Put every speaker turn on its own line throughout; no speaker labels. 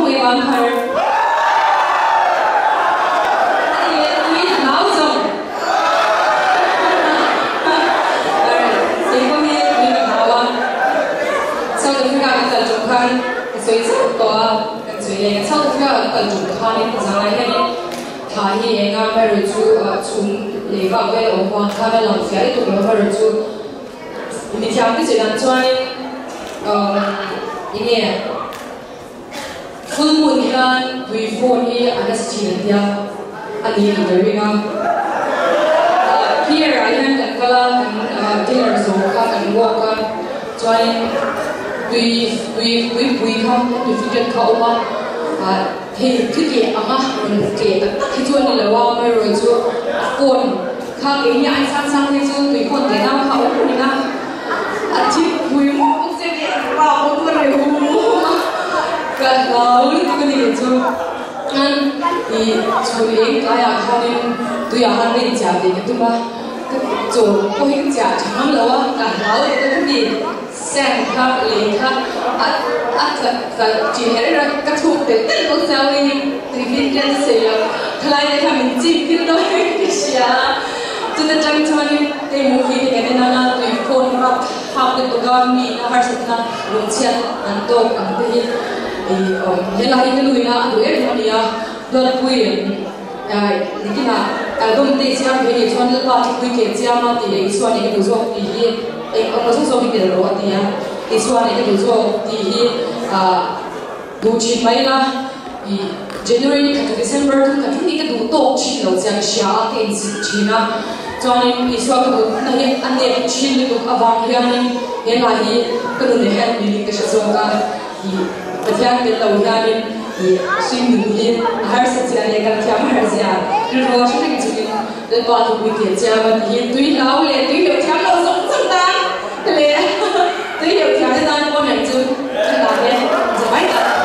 người bạn thờ所以多所以sau đó là cần chủ khan nên rằng là hay thà hi anh em phải chú chung lấy vào cái ông hoàng khan là làm phải tụi nó phải chú mình theo cái chuyện làm cho anh nghe full moon khan we phone hi anh sẽ chỉ được ya anh đi được rồi nga here I am kan kala kan dinner so kan walk cho anh we come to figure out what thì cái gì mà mình kể cái chuyện này là wow mới rồi chú còn khác cái nhà anh sang thì chú tùy con cái nào học cũng là chỉ vui cũng sẽ bị vào một cái này hú cái cái gì chú anh thì chú ấy cái à hai tùy à hai bên trả thì cái thứ ba chỗ có hình trả chẳng là lâu cả lâu cái gì xem khác liền khác và chỉ hết ra các thuộc để tất cả sao đi thì viên chân sẽ thay để làm mình chìm cái đó cái gì à cho nên trong cho nên cái movie thì cái này là tùy phone hoặc học được tụi con mình là phải sự là luôn chiên ăn tô ăn cái gì thì là cái người nào đuổi em đi à đơn quyền thì là công ty xem cái gì cho nên là cái cái gì mà thì để cho những cái đồ dùng thì ông có số cái điều đó thì cái số này cái đồ dùng thì đồ chín mấy là January cả December cả những cái đồ tốt chín đầu sang xia cái chín na cho nên cái số cái đồ này anh em chín được avang hiện là cái đồ này hết bị cái số cái bây giờ cái đầu này thì suy nghĩ thì hai sự kiện này cần theo hai sự kiện rồi chúng ta chỉ để bảo tụ bị kiện cha và thì tùy lão lệ tùy hiểu theo lâu sống chúng ta lệ tùy hiểu theo chúng ta con này chứ chúng ta nghe giờ mấy ta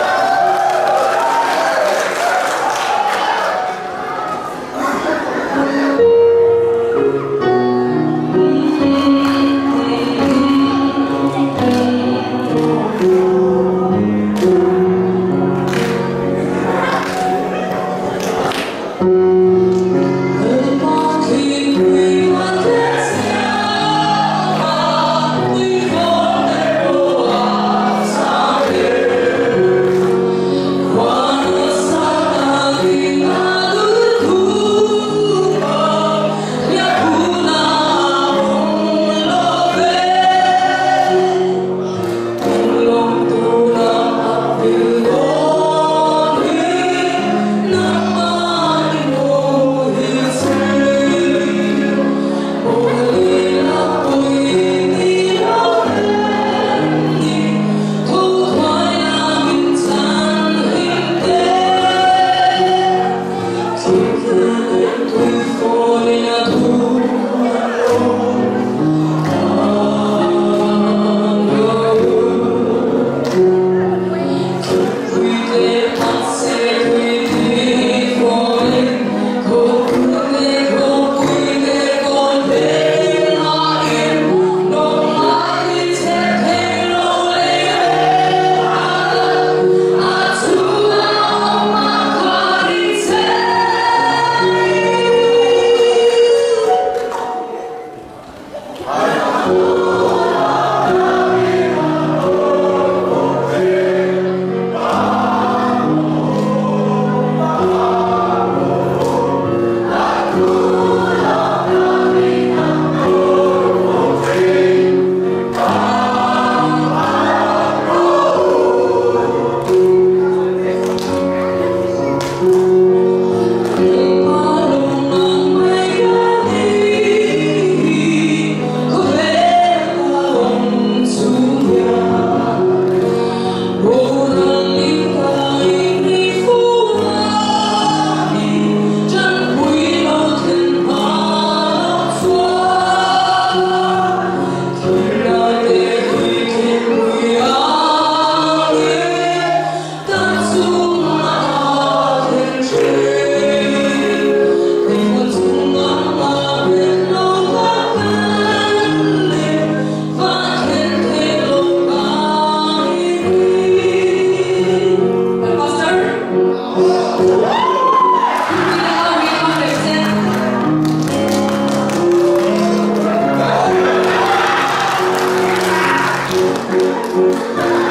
We
Thank you.